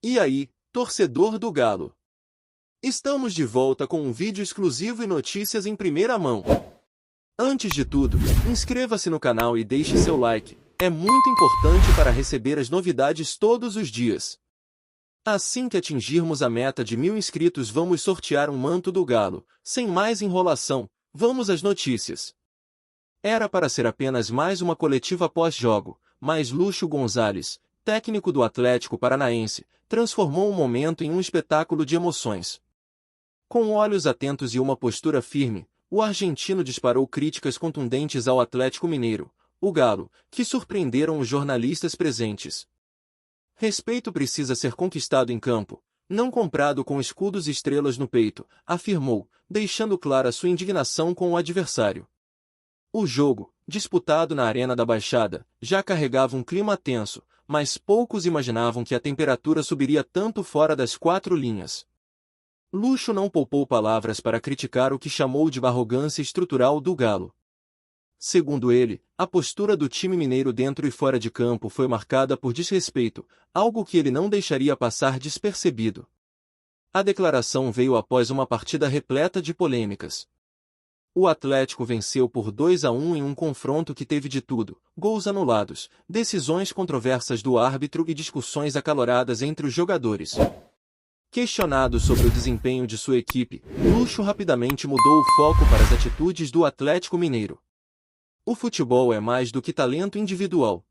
E aí, torcedor do Galo? Estamos de volta com um vídeo exclusivo e notícias em primeira mão. Antes de tudo, inscreva-se no canal e deixe seu like. É muito importante para receber as novidades todos os dias. Assim que atingirmos a meta de 1000 inscritos, vamos sortear um manto do Galo. Sem mais enrolação, vamos às notícias. Era para ser apenas mais uma coletiva pós-jogo, mas Lúcio Gonzalez, técnico do Atlético Paranaense, transformou o momento em um espetáculo de emoções. Com olhos atentos e uma postura firme, o argentino disparou críticas contundentes ao Atlético Mineiro, o Galo, que surpreenderam os jornalistas presentes. Respeito precisa ser conquistado em campo, não comprado com escudos e estrelas no peito, afirmou, deixando clara sua indignação com o adversário. O jogo, disputado na Arena da Baixada, já carregava um clima tenso, mas poucos imaginavam que a temperatura subiria tanto fora das quatro linhas. Lúcio não poupou palavras para criticar o que chamou de arrogância estrutural do Galo. Segundo ele, a postura do time mineiro dentro e fora de campo foi marcada por desrespeito, algo que ele não deixaria passar despercebido. A declaração veio após uma partida repleta de polêmicas. O Atlético venceu por 2-1 em um confronto que teve de tudo: gols anulados, decisões controversas do árbitro e discussões acaloradas entre os jogadores. Questionado sobre o desempenho de sua equipe, Lúcio rapidamente mudou o foco para as atitudes do Atlético Mineiro. O futebol é mais do que talento individual.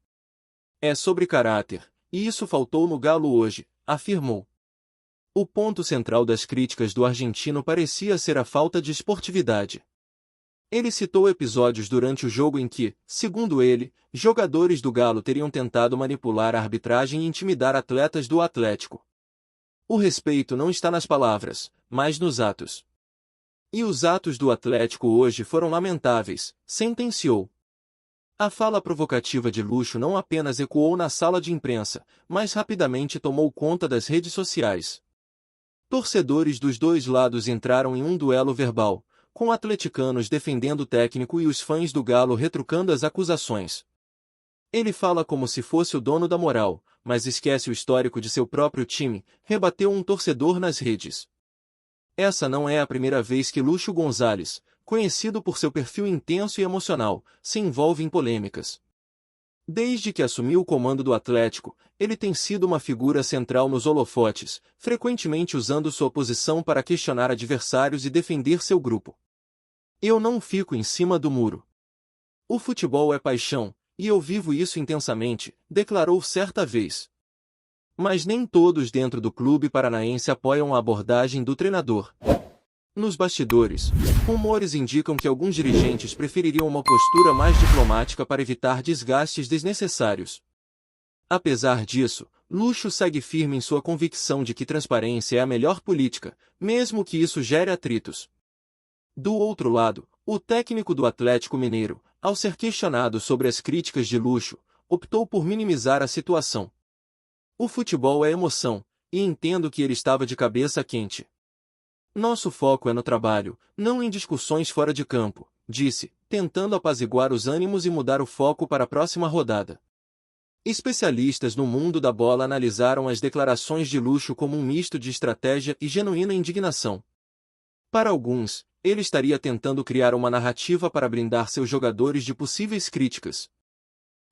É sobre caráter, e isso faltou no Galo hoje, afirmou. O ponto central das críticas do argentino parecia ser a falta de esportividade. Ele citou episódios durante o jogo em que, segundo ele, jogadores do Galo teriam tentado manipular a arbitragem e intimidar atletas do Atlético. O respeito não está nas palavras, mas nos atos. E os atos do Atlético hoje foram lamentáveis, sentenciou. A fala provocativa de Lúcio não apenas ecoou na sala de imprensa, mas rapidamente tomou conta das redes sociais. Torcedores dos dois lados entraram em um duelo verbal, com atleticanos defendendo o técnico e os fãs do Galo retrucando as acusações. Ele fala como se fosse o dono da moral, mas esquece o histórico de seu próprio time, rebateu um torcedor nas redes. Essa não é a primeira vez que Lúcio Gonzalez, conhecido por seu perfil intenso e emocional, se envolve em polêmicas. Desde que assumiu o comando do Atlético, ele tem sido uma figura central nos holofotes, frequentemente usando sua posição para questionar adversários e defender seu grupo. Eu não fico em cima do muro. O futebol é paixão, e eu vivo isso intensamente, declarou certa vez. Mas nem todos dentro do clube paranaense apoiam a abordagem do treinador. Nos bastidores, rumores indicam que alguns dirigentes prefeririam uma postura mais diplomática para evitar desgastes desnecessários. Apesar disso, Lúcio segue firme em sua convicção de que transparência é a melhor política, mesmo que isso gere atritos. Do outro lado, o técnico do Atlético Mineiro, ao ser questionado sobre as críticas de Lúcio, optou por minimizar a situação. O futebol é emoção, e entendo que ele estava de cabeça quente. Nosso foco é no trabalho, não em discussões fora de campo, disse, tentando apaziguar os ânimos e mudar o foco para a próxima rodada. Especialistas no mundo da bola analisaram as declarações de Lúcio como um misto de estratégia e genuína indignação. Para alguns, ele estaria tentando criar uma narrativa para blindar seus jogadores de possíveis críticas.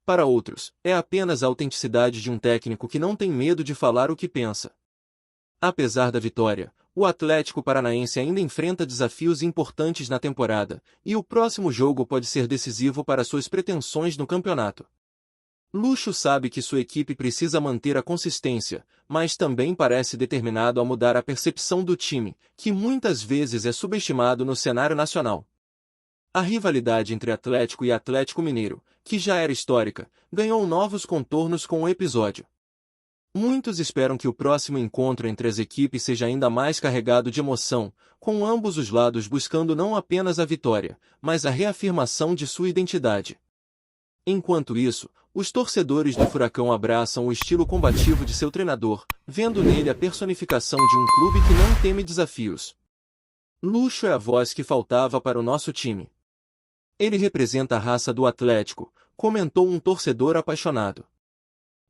Para outros, é apenas a autenticidade de um técnico que não tem medo de falar o que pensa. Apesar da vitória, o Atlético Paranaense ainda enfrenta desafios importantes na temporada, e o próximo jogo pode ser decisivo para suas pretensões no campeonato. Lúcio sabe que sua equipe precisa manter a consistência, mas também parece determinado a mudar a percepção do time, que muitas vezes é subestimado no cenário nacional. A rivalidade entre Atlético e Atlético Mineiro, que já era histórica, ganhou novos contornos com o episódio. Muitos esperam que o próximo encontro entre as equipes seja ainda mais carregado de emoção, com ambos os lados buscando não apenas a vitória, mas a reafirmação de sua identidade. Enquanto isso, os torcedores do Furacão abraçam o estilo combativo de seu treinador, vendo nele a personificação de um clube que não teme desafios. Lúcio é a voz que faltava para o nosso time. Ele representa a raça do Atlético, comentou um torcedor apaixonado.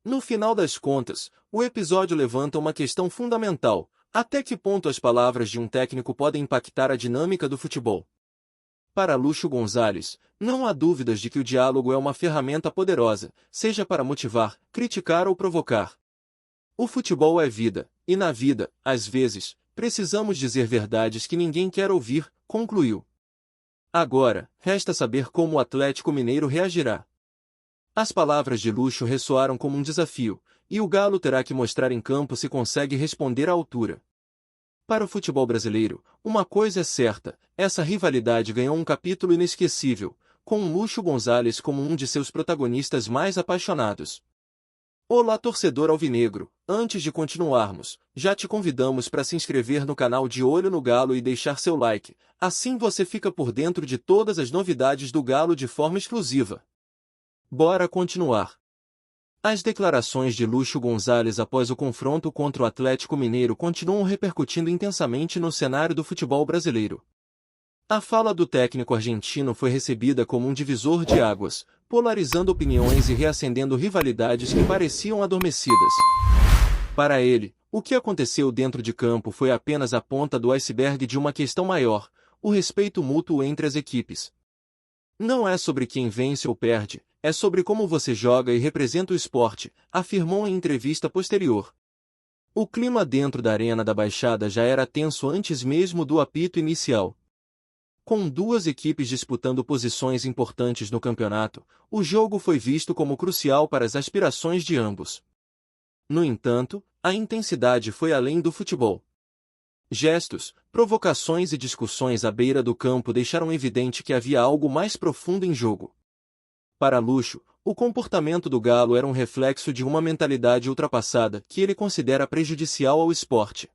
No final das contas, o episódio levanta uma questão fundamental: até que ponto as palavras de um técnico podem impactar a dinâmica do futebol? Para Lúcio Gonzalez, não há dúvidas de que o diálogo é uma ferramenta poderosa, seja para motivar, criticar ou provocar. O futebol é vida, e na vida, às vezes, precisamos dizer verdades que ninguém quer ouvir, concluiu. Agora, resta saber como o Atlético Mineiro reagirá. As palavras de Lúcio ressoaram como um desafio, e o Galo terá que mostrar em campo se consegue responder à altura. Para o futebol brasileiro, uma coisa é certa: essa rivalidade ganhou um capítulo inesquecível, com o Lúcio Gonzalez como um de seus protagonistas mais apaixonados. Olá, torcedor alvinegro! Antes de continuarmos, já te convidamos para se inscrever no canal De Olho no Galo e deixar seu like, assim você fica por dentro de todas as novidades do Galo de forma exclusiva. Bora continuar. As declarações de Lúcio Gonzalez após o confronto contra o Atlético Mineiro continuam repercutindo intensamente no cenário do futebol brasileiro. A fala do técnico argentino foi recebida como um divisor de águas, polarizando opiniões e reacendendo rivalidades que pareciam adormecidas. Para ele, o que aconteceu dentro de campo foi apenas a ponta do iceberg de uma questão maior: o respeito mútuo entre as equipes. Não é sobre quem vence ou perde, é sobre como você joga e representa o esporte, afirmou em entrevista posterior. O clima dentro da Arena da Baixada já era tenso antes mesmo do apito inicial. Com duas equipes disputando posições importantes no campeonato, o jogo foi visto como crucial para as aspirações de ambos. No entanto, a intensidade foi além do futebol. Gestos, provocações e discussões à beira do campo deixaram evidente que havia algo mais profundo em jogo. Para Lúcio, o comportamento do Galo era um reflexo de uma mentalidade ultrapassada que ele considera prejudicial ao esporte.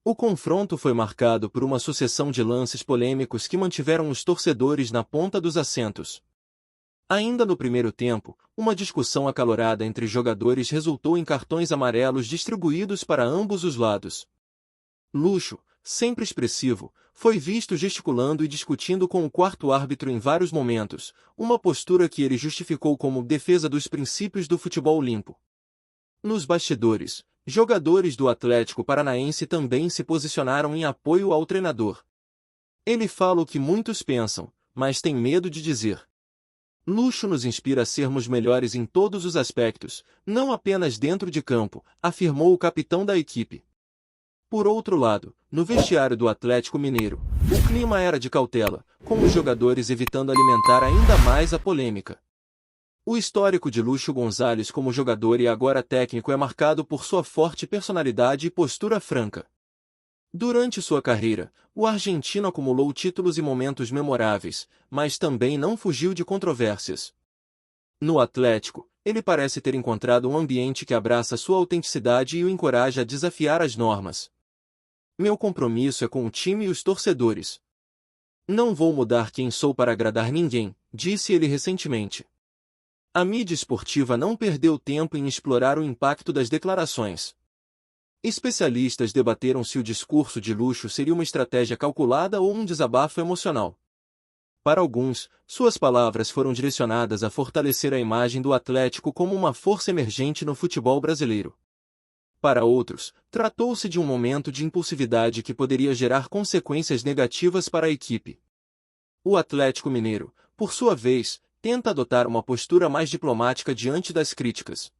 O confronto foi marcado por uma sucessão de lances polêmicos que mantiveram os torcedores na ponta dos assentos. Ainda no primeiro tempo, uma discussão acalorada entre jogadores resultou em cartões amarelos distribuídos para ambos os lados. Lúcio, sempre expressivo, foi visto gesticulando e discutindo com o quarto árbitro em vários momentos, uma postura que ele justificou como defesa dos princípios do futebol limpo. Nos bastidores, jogadores do Atlético Paranaense também se posicionaram em apoio ao treinador. Ele fala o que muitos pensam, mas tem medo de dizer. Lúcio nos inspira a sermos melhores em todos os aspectos, não apenas dentro de campo, afirmou o capitão da equipe. Por outro lado, no vestiário do Atlético Mineiro, o clima era de cautela, com os jogadores evitando alimentar ainda mais a polêmica. O histórico de Lúcio Gonzalez como jogador e agora técnico é marcado por sua forte personalidade e postura franca. Durante sua carreira, o argentino acumulou títulos e momentos memoráveis, mas também não fugiu de controvérsias. No Atlético, ele parece ter encontrado um ambiente que abraça sua autenticidade e o encoraja a desafiar as normas. Meu compromisso é com o time e os torcedores. Não vou mudar quem sou para agradar ninguém, disse ele recentemente. A mídia esportiva não perdeu tempo em explorar o impacto das declarações. Especialistas debateram se o discurso de Lúcio seria uma estratégia calculada ou um desabafo emocional. Para alguns, suas palavras foram direcionadas a fortalecer a imagem do Atlético como uma força emergente no futebol brasileiro. Para outros, tratou-se de um momento de impulsividade que poderia gerar consequências negativas para a equipe. O Atlético Mineiro, por sua vez, tenta adotar uma postura mais diplomática diante das críticas.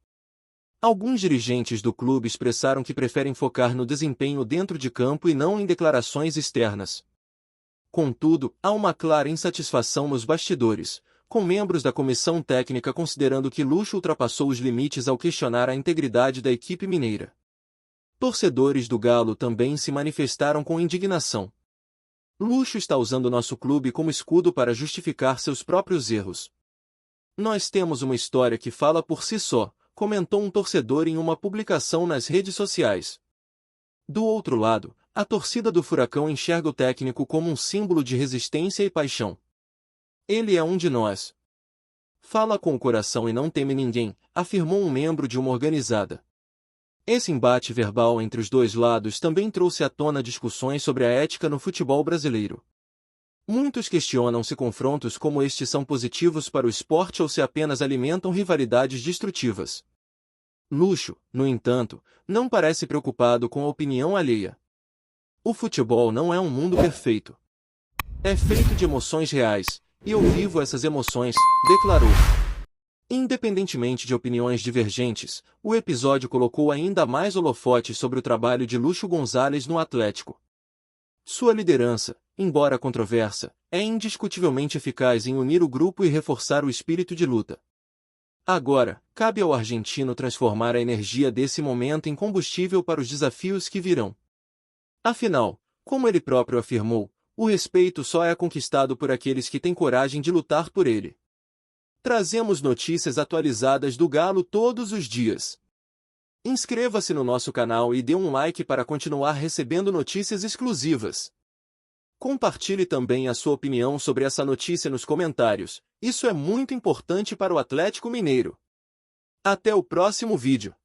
Alguns dirigentes do clube expressaram que preferem focar no desempenho dentro de campo e não em declarações externas. Contudo, há uma clara insatisfação nos bastidores, com membros da comissão técnica considerando que Lúcio ultrapassou os limites ao questionar a integridade da equipe mineira. Torcedores do Galo também se manifestaram com indignação. Lúcio está usando nosso clube como escudo para justificar seus próprios erros. Nós temos uma história que fala por si só, comentou um torcedor em uma publicação nas redes sociais. Do outro lado, a torcida do Furacão enxerga o técnico como um símbolo de resistência e paixão. Ele é um de nós. Fala com o coração e não teme ninguém, afirmou um membro de uma organizada. Esse embate verbal entre os dois lados também trouxe à tona discussões sobre a ética no futebol brasileiro. Muitos questionam se confrontos como este são positivos para o esporte ou se apenas alimentam rivalidades destrutivas. Luxo, no entanto, não parece preocupado com a opinião alheia. O futebol não é um mundo perfeito. É feito de emoções reais, e eu vivo essas emoções, declarou. Independentemente de opiniões divergentes, o episódio colocou ainda mais holofotes sobre o trabalho de Lucho Gonzalez no Atlético. Sua liderança, embora controversa, é indiscutivelmente eficaz em unir o grupo e reforçar o espírito de luta. Agora, cabe ao argentino transformar a energia desse momento em combustível para os desafios que virão. Afinal, como ele próprio afirmou, o respeito só é conquistado por aqueles que têm coragem de lutar por ele. Trazemos notícias atualizadas do Galo todos os dias. Inscreva-se no nosso canal e dê um like para continuar recebendo notícias exclusivas. Compartilhe também a sua opinião sobre essa notícia nos comentários, isso é muito importante para o Atlético Mineiro. Até o próximo vídeo.